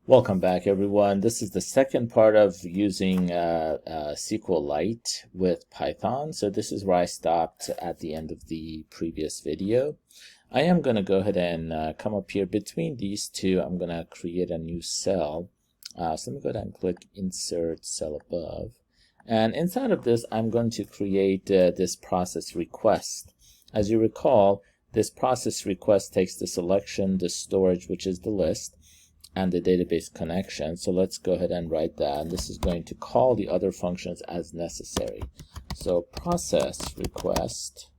Welcome back, everyone. This is the second part of using SQLite with Python. So this is where I stopped at the end of the previous video. I am going to go ahead and come up here between these two. I'm going to create a new cell. So let me go ahead and click Insert Cell Above. And inside of this, I'm going to create this process request. As you recall, this process request takes the selection, the storage, which is the list, and the database connection. So let's go ahead and write that. And this is going to call the other functions as necessary. So process request,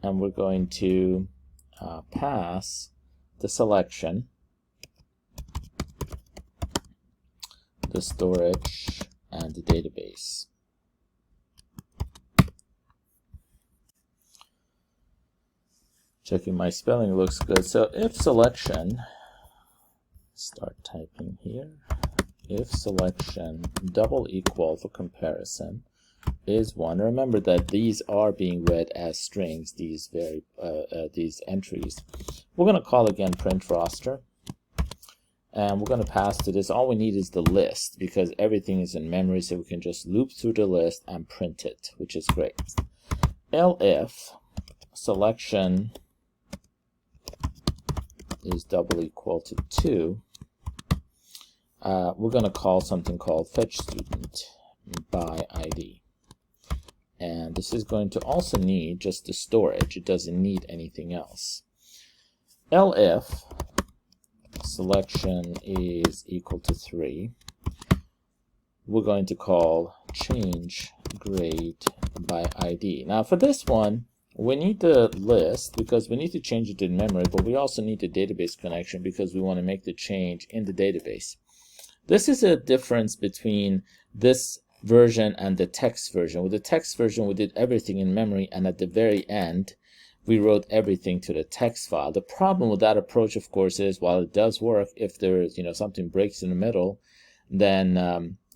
and we're going to pass the selection, the storage, and the database. Checking my spelling looks good. So if selection, start typing here, if selection double equal for comparison is 1. Remember that these are being read as strings, these entries. We're going to call again print roster, and we're going to pass to this. All we need is the list because everything is in memory, so we can just loop through the list and print it, which is great. Elif selection is double equal to 2, we're going to call something called fetch student by ID. And this is going to also need just the storage. It doesn't need anything else. Elif selection is equal to 3. We're going to call change grade by ID. Now for this one, we need the list because we need to change it in memory, but we also need the database connection because we want to make the change in the database. This is a difference between this version and the text version. With the text version, we did everything in memory, and at the very end, we wrote everything to the text file. The problem with that approach, of course, is while it does work, if there's something breaks in the middle, then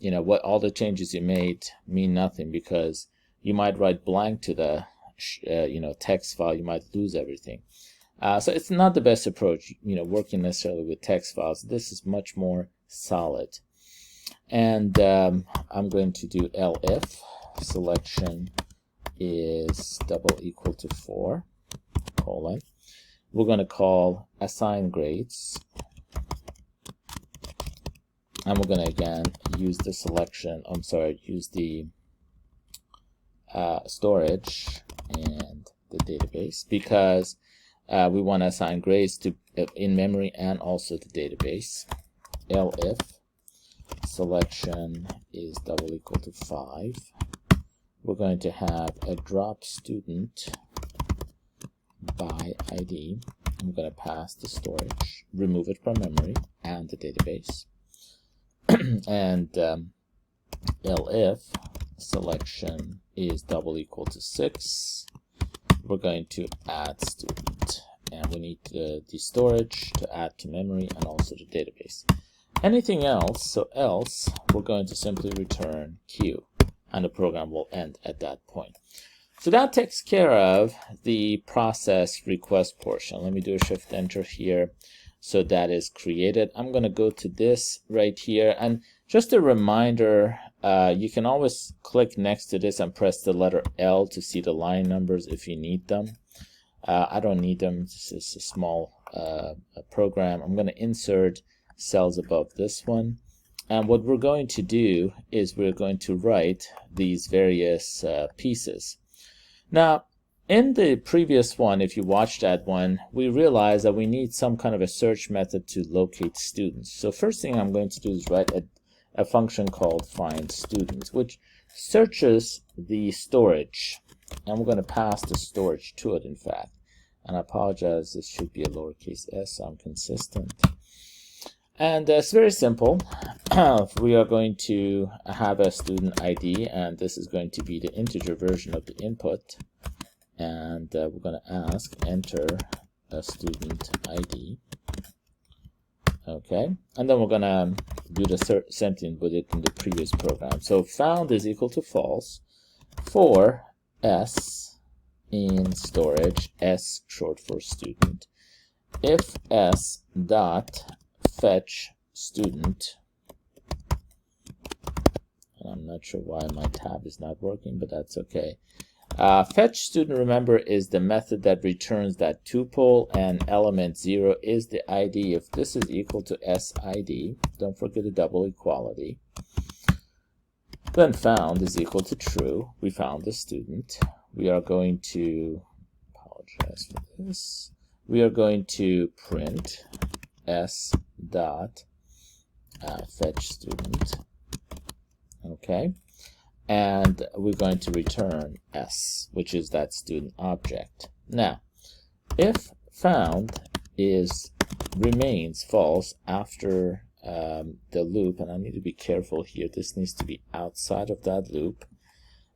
what all the changes you made mean nothing because you might write blank to the text file, you might lose everything. So it's not the best approach, working necessarily with text files. This is much more solid. And I'm going to do elif selection is double equal to 4, colon. We're going to call assign grades. And we're going to again use the selection, use the storage and the database because we want to assign grades to in memory and also the database. Elif selection is double equal to 5. We're going to have a drop student by ID. I'm going to pass the storage, remove it from memory, and the database. And elif selection is double equal to 6. We're going to add student, and we need the storage to add to memory and also the database. Anything else, so else, we're going to simply return Q, and the program will end at that point. So that takes care of the process request portion. Let me do a shift enter here. So that is created. I'm going to go to this right here, and just a reminder, you can always click next to this and press the letter L to see the line numbers if you need them. I don't need them. This is a small program. I'm going to insert cells above this one, and what we're going to do is we're going to write these various pieces. Now in the previous one, if you watched that one, we realized that we need some kind of a search method to locate students. So first thing I'm going to do is write a function called find students, which searches the storage, and we're going to pass the storage to it, in fact. And I apologize, this should be a lowercase s, so I'm consistent. And it's very simple. We are going to have a student ID, and this is going to be the integer version of the input. And we're going to ask enter a student ID. Okay, and then we're going to do the same thing with it in the previous program. So found is equal to false for s in storage, S short for student. If S dot fetch student. And I'm not sure why my tab is not working, but that's okay. Fetch student, remember, is the method that returns that tuple, and element 0 is the ID. If this is equal to SID, don't forget the double equality. Then found is equal to true. We found the student. We are going to, apologize for this, we are going to print s dot fetch student. Okay. And we're going to return s, which is that student object. Now, if found remains false after the loop, and I need to be careful here, this needs to be outside of that loop.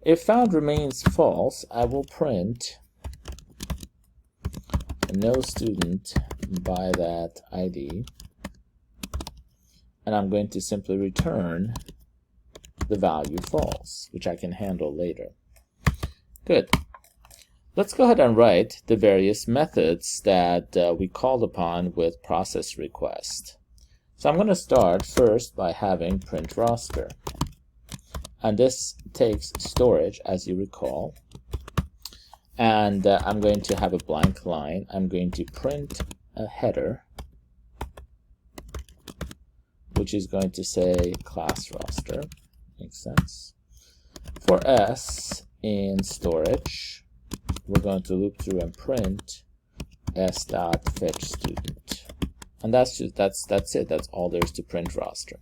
If found remains false, I will print no student by that ID, and I'm going to simply return the value false, which I can handle later. Good. Let's go ahead and write the various methods that we called upon with process request. So I'm going to start first by having print roster. And this takes storage, as you recall. And I'm going to have a blank line. I'm going to print a header, which is going to say class roster. Makes sense. For s in storage, we're going to loop through and print s dot fetch student, and that's it. That's all there is to print roster.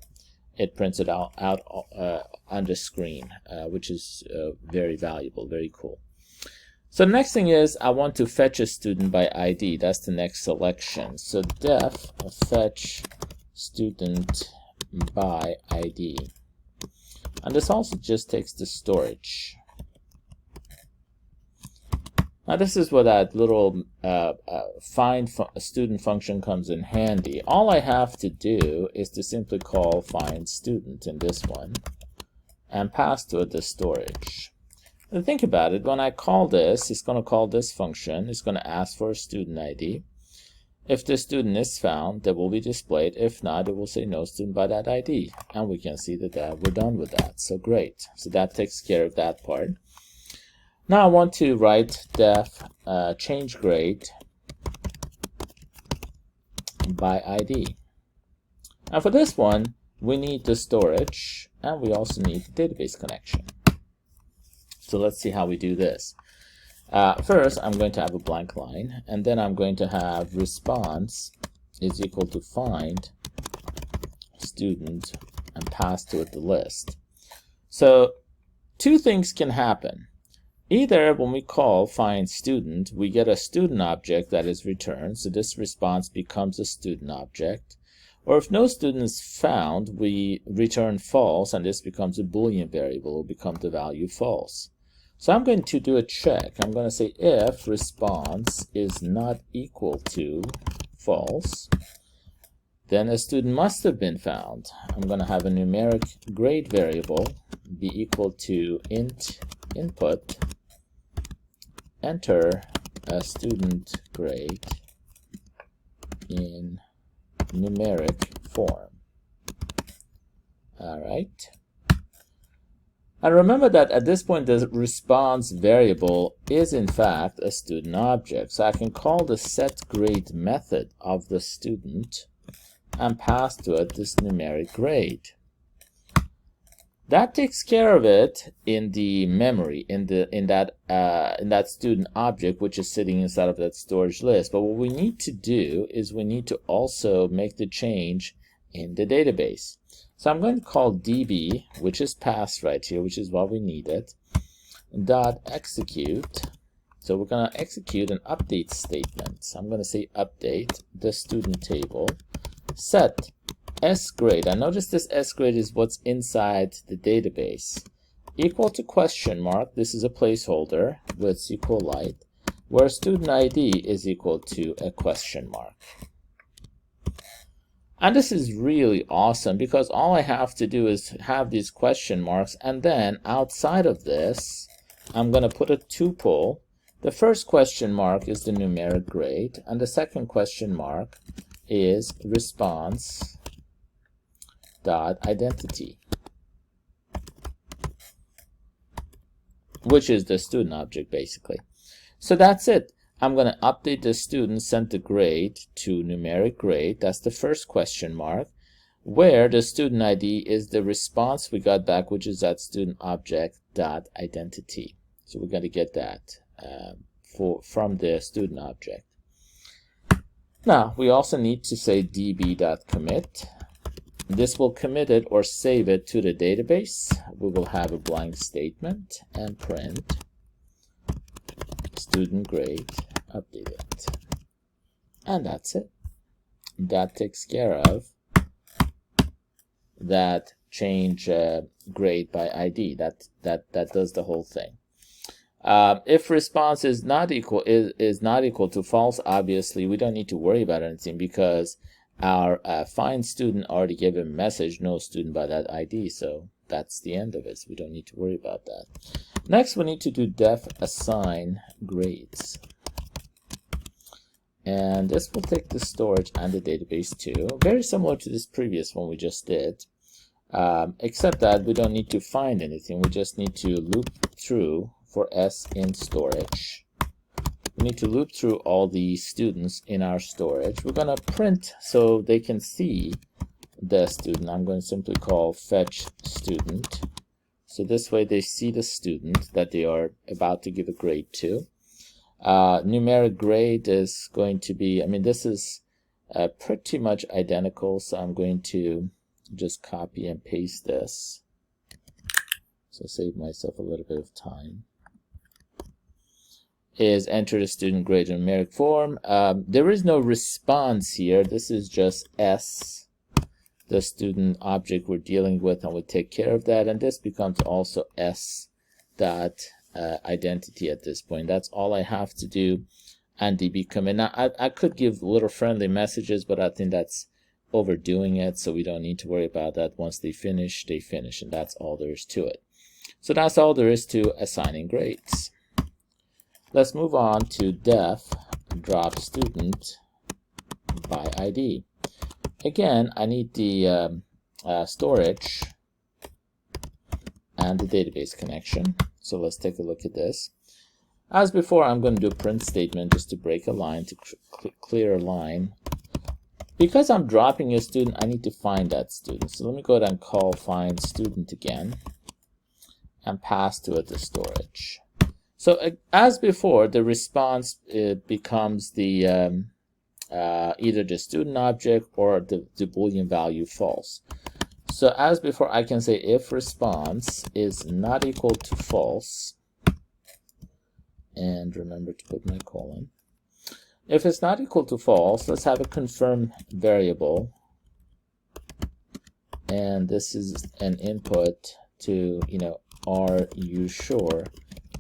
It prints it out on the screen, which is very valuable, very cool. So the next thing is I want to fetch a student by ID. That's the next selection. So def fetch student by ID. And this also just takes the storage. Now this is where that little find student function comes in handy. All I have to do is to simply call find student in this one and pass to it the storage. And think about it, when I call this, it's going to call this function. It's going to ask for a student ID. If the student is found, that will be displayed. If not, it will say no student by that ID. And we can see that we're done with that. So great. So that takes care of that part. Now I want to write def change grade by ID. And for this one, we need the storage, and we also need the database connection. So let's see how we do this. First, I'm going to have a blank line, and then I'm going to have response is equal to find student and pass to it the list. So two things can happen. Either when we call find student, we get a student object that is returned, so this response becomes a student object. Or if no student is found, we return false, and this becomes a Boolean variable. It will become the value false. So I'm going to do a check. I'm going to say if response is not equal to false, then a student must have been found. I'm going to have a numeric grade variable be equal to int input, enter a student grade in numeric form. All right. And remember that at this point, the response variable is in fact a student object. So I can call the setGrade method of the student and pass to it this numeric grade. That takes care of it in the memory, in that student object, which is sitting inside of that storage list. But what we need to do is we need to also make the change in the database. So I'm going to call db, which is pass right here, which is what we needed, dot execute. So we're going to execute an update statement. So I'm going to say update the student table, set sgrade. I notice this sgrade is what's inside the database, equal to question mark. This is a placeholder with SQLite, where student ID is equal to a question mark. And this is really awesome because all I have to do is have these question marks, and then outside of this, I'm going to put a tuple. The first question mark is the numeric grade, and the second question mark is response dot identity, which is the student object basically. So that's it. I'm going to update the student sent the grade to numeric grade. That's the first question mark, where the student ID is the response we got back, which is that student object dot identity. So we're going to get that from the student object. Now we also need to say db.commit. This will commit it or save it to the database. We will have a blank statement and print student grade updated. And that's it. That takes care of that change grade by ID. That does the whole thing. If response is not equal to false, obviously we don't need to worry about anything, because our find student already gave a message no student by that ID, so that's the end of it. So we don't need to worry about that. Next, we need to do def assign grades, and this will take the storage and the database too. Very similar to this previous one we just did, except that we don't need to find anything. We just need to loop through for s in storage. We need to loop through all the students in our storage. We're going to print so they can see the student. I'm going to simply call fetch student. So this way they see the student that they are about to give a grade to. Numeric grade is going to be, I mean, this is pretty much identical, so I'm going to just copy and paste this. So save myself a little bit of time. Is enter the student grade in numeric form. There is no response here. This is just S, the student object we're dealing with, and we take care of that. And this becomes also S dot identity at this point. That's all I have to do. And db commit. Now I could give little friendly messages, but I think that's overdoing it, so we don't need to worry about that. Once they finish, and that's all there is to it. So that's all there is to assigning grades. Let's move on to def drop student by ID. Again, I need the storage and the database connection. So let's take a look at this. As before, I'm going to do a print statement just to break a line, to clear a line. Because I'm dropping a student, I need to find that student. So let me go ahead and call find student again and pass to it the storage. So as before, the response becomes the either the student object or the Boolean value false. So as before, I can say if response is not equal to false, and remember to put my colon. If it's not equal to false, let's have a confirm variable, and this is an input to, are you sure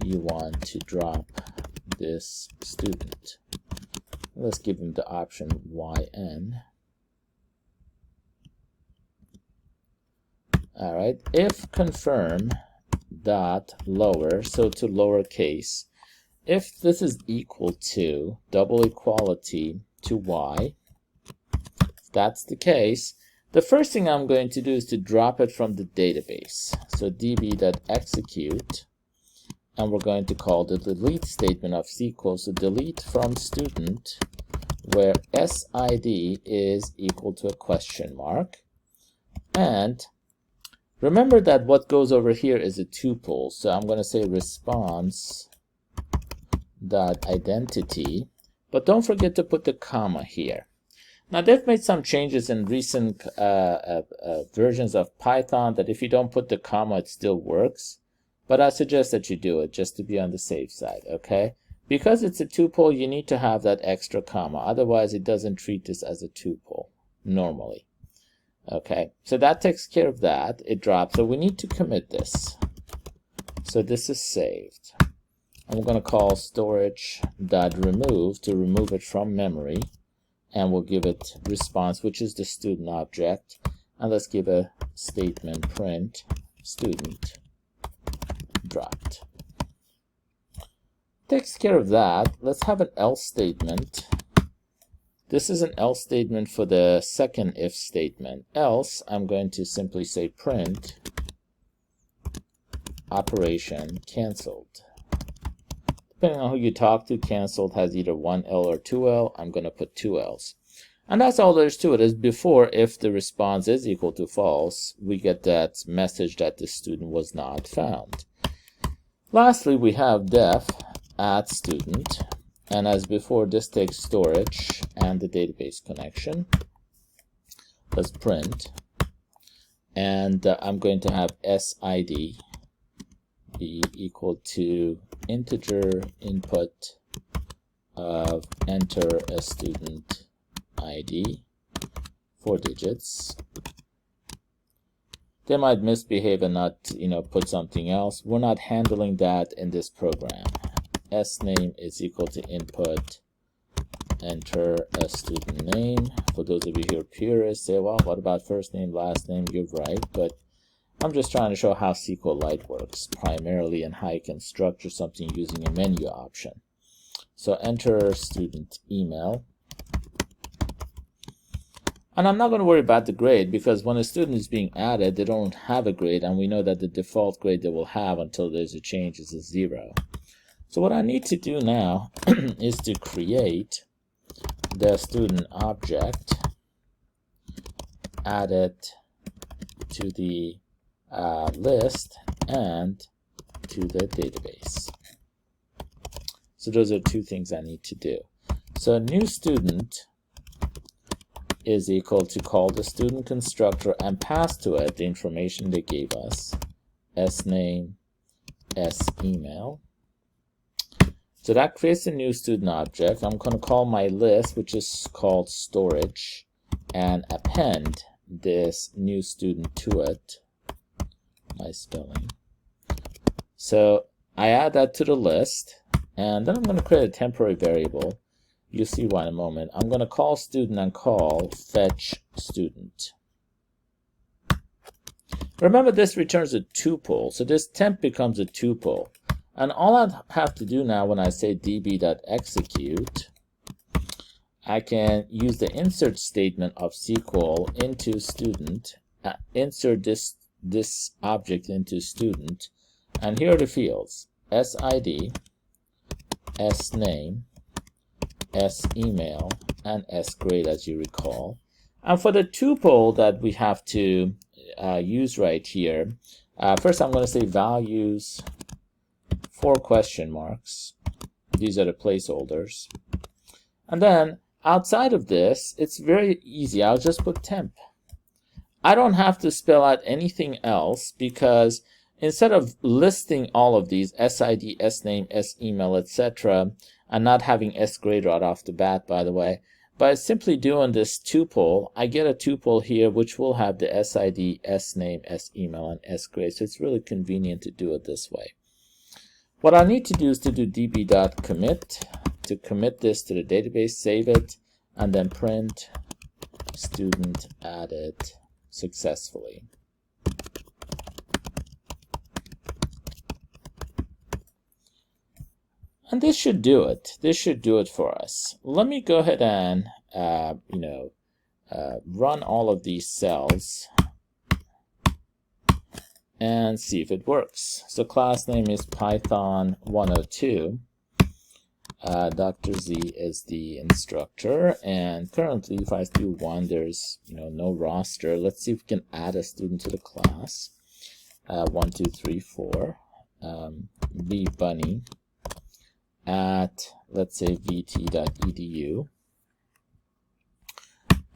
you want to drop this student? Let's give him the option YN. All right, if confirm dot lower, so to lowercase, if this is equal to double equality to Y, if that's the case, the first thing I'm going to do is to drop it from the database. So db.execute, and we're going to call the delete statement of SQL. So delete from student, where SID is equal to a question mark. And remember that what goes over here is a tuple. So I'm going to say response dot identity, but don't forget to put the comma here. Now they've made some changes in recent versions of Python that if you don't put the comma, it still works. But I suggest that you do it just to be on the safe side, okay? Because it's a tuple, you need to have that extra comma. Otherwise, it doesn't treat this as a tuple normally. Okay, so that takes care of that. It drops. So we need to commit this. So this is saved. I'm going to call storage.remove to remove it from memory. And we'll give it response, which is the student object. And let's give a statement print student dropped. Takes care of that. Let's have an else statement This is an else statement for the second if statement. Else, I'm going to simply say print operation canceled. Depending on who you talk to, canceled has either 1L or 2L. I'm going to put 2Ls. And that's all there is to it. Is before, if the response is equal to false, we get that message that the student was not found. Lastly, we have def add student. And as before, this takes storage and the database connection. Let's print. And I'm going to have SID be equal to integer input of enter a student ID, 4 digits. They might misbehave and not, put something else. We're not handling that in this program. Sname is equal to input enter a student name. For those of you who are purists, say, well, what about first name, last name? You're right, but I'm just trying to show how SQLite works primarily and how you can structure something using a menu option. So enter student email. And I'm not going to worry about the grade, because when a student is being added, they don't have a grade, and we know that the default grade they will have until there's a change is a 0. So what I need to do now is to create the student object, add it to the list and to the database. So those are 2 things I need to do. So new student is equal to call the student constructor and pass to it the information they gave us, sname, semail. So that creates a new student object. I'm going to call my list, which is called storage, and append this new student to it. My spelling. So I add that to the list, and then I'm going to create a temporary variable. You'll see why in a moment. I'm going to call student and call fetch student. Remember, this returns a tuple, so this temp becomes a tuple. And all I have to do now when I say db.execute, I can use the insert statement of SQL into student, insert this object into student, and here are the fields: SID, SName, SEmail, and SGrade, as you recall. And for the tuple that we have to use right here, first I'm going to say values 4 question marks. These are the placeholders. And then outside of this, it's very easy. I'll just put temp. I don't have to spell out anything else, because instead of listing all of these, SID, SName, SEmail, etc., and not having SGrade right off the bat, by the way, by simply doing this tuple, I get a tuple here which will have the SID, SName, SEmail, and SGrade. So it's really convenient to do it this way. What I need to do is to do db.commit, to commit this to the database, save it, and then print student added successfully. And this should do it. This should do it for us. Let me go ahead and run all of these cells and see if it works. So class name is Python 102. Dr. Z is the instructor, and currently if I do 1, there's no roster. Let's see if we can add a student to the class. 1, 2, 3, 4. B Bunny at, let's say, vt.edu,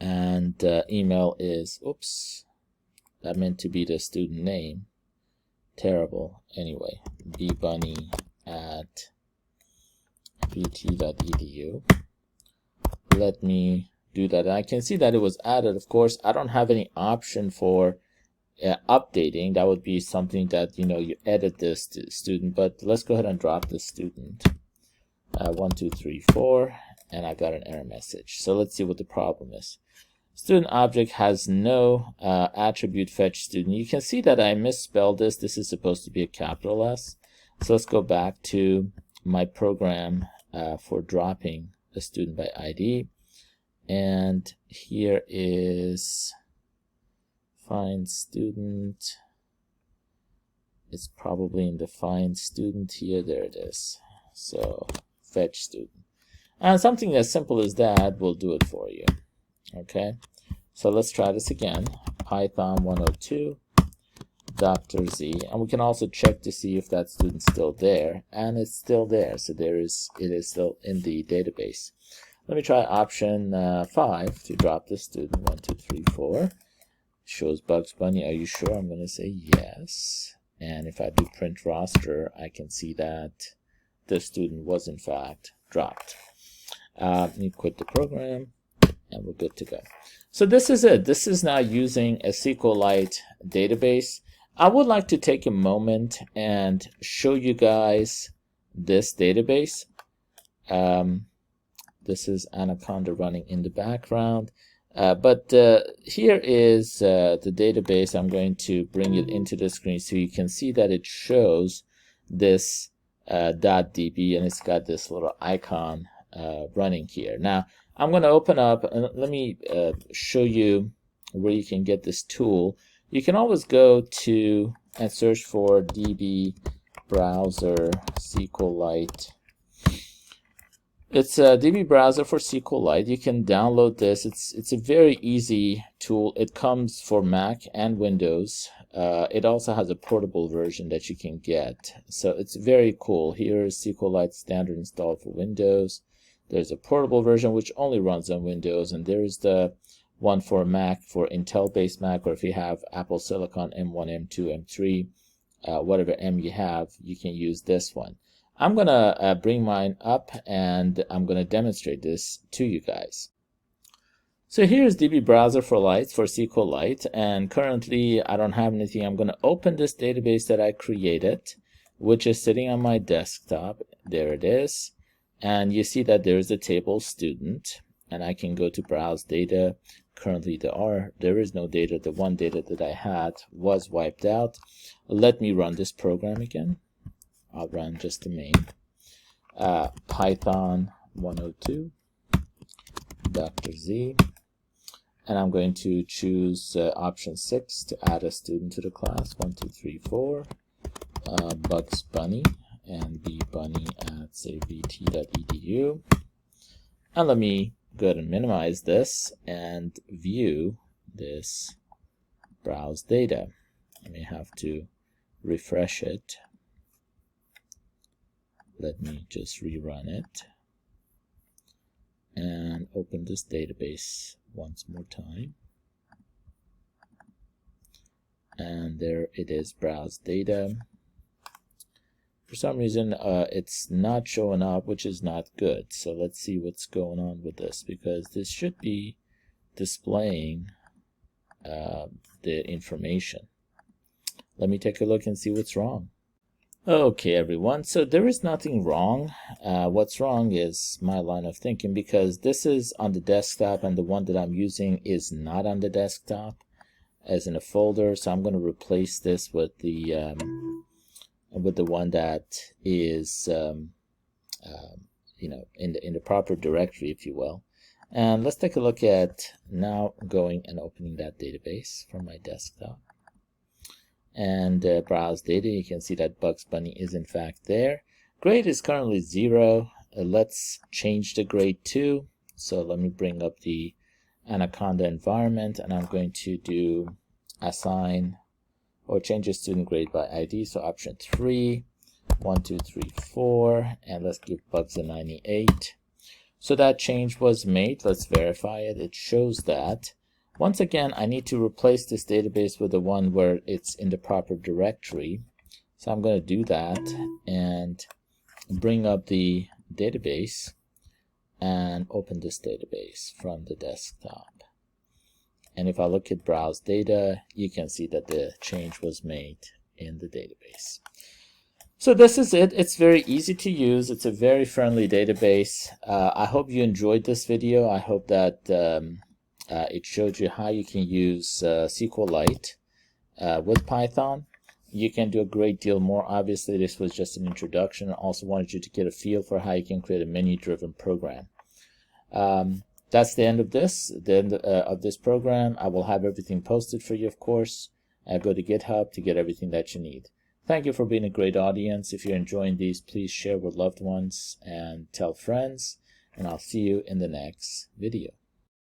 and email is, oops, that meant to be the student name. Terrible. Anyway, bbunny at vt.edu. Let me do that. I can see that it was added. Of course, I don't have any option for updating. That would be something that you edit this student, but let's go ahead and drop the student. 1, 2, 3, 4, and I got an error message. So let's see what the problem is. Student object has no attribute fetch student. You can see that I misspelled this. This is supposed to be a capital S. So let's go back to my program for dropping a student by ID. And here is find student. It's probably in the find student here. There it is. So fetch student. And something as simple as that will do it for you. Okay. So let's try this again. Python 102, Dr. Z. And we can also check to see if that student's still there. And it's still there. So it is still in the database. Let me try option 5 to drop the student. 1, 2, 3, 4. Shows Bugs Bunny. Are you sure? I'm going to say yes. And if I do print roster, I can see that the student was in fact dropped. Let me quit the program and we're good to go. So this is it. This is now using a SQLite database. I would like to take a moment and show you guys this database. This is Anaconda running in the background. But here is the database. I'm going to bring it into the screen so you can see that it shows this .db, and it's got this little icon running here. Now I'm going to open up and let me show you where you can get this tool. You can always go to and search for DB browser SQLite. It's a DB browser for SQLite. You can download this. It's a very easy tool. It comes for Mac and Windows. It also has a portable version that you can get. So it's very cool. Here is SQLite standard installed for Windows. There's a portable version which only runs on Windows, and there's the one for Mac, for Intel-based Mac, or if you have Apple Silicon M1, M2, M3, whatever M you have, you can use this one. I'm going to bring mine up and I'm going to demonstrate this to you guys. So here's DB browser for SQLite, and currently I don't have anything. I'm going to open this database that I created, which is sitting on my desktop. There it is. And you see that there is a table student, and I can go to browse data. Currently there is no data. The one data that I had was wiped out. Let me run this program again. I'll run just the main. Python 102, Dr. Z. And I'm going to choose option 6 to add a student to the class. 1, 2, 3, 4. Bugs Bunny, and bbunny at savevt.edu. And let me go ahead and minimize this and view this browse data. I may have to refresh it. Let me just rerun it and open this database once more time. And there it is, browse data. For some reason, it's not showing up, which is not good. So let's see what's going on with this, because this should be displaying the information. Let me take a look and see what's wrong. Okay, everyone, so there is nothing wrong. What's wrong is my line of thinking, because this is on the desktop and the one that I'm using is not on the desktop as in a folder. So I'm going to replace this with the one that is you know, in the proper directory, if you will. And let's take a look at now going and opening that database from my desktop. And browse data, you can see that Bugs Bunny is in fact there. Grade is currently 0. Let's change the grade to. So let me bring up the Anaconda environment, and I'm going to do assign or change a student grade by ID. So option 3, 1, 2, 3, 4, and let's give Bugs a 98. So that change was made. Let's verify it. It shows that. Once again, I need to replace this database with the one where it's in the proper directory. So I'm going to do that and bring up the database and open this database from the desktop. And if I look at browse data, you can see that the change was made in the database. So this is it. It's very easy to use. It's a very friendly database. I hope you enjoyed this video. I hope that it showed you how you can use SQLite with Python. You can do a great deal more. Obviously, this was just an introduction. I also wanted you to get a feel for how you can create a menu-driven program. that's the end of this. The end of this program. I will have everything posted for you, of course. Go to GitHub to get everything that you need. Thank you for being a great audience. If you're enjoying these, please share with loved ones and tell friends. And I'll see you in the next video.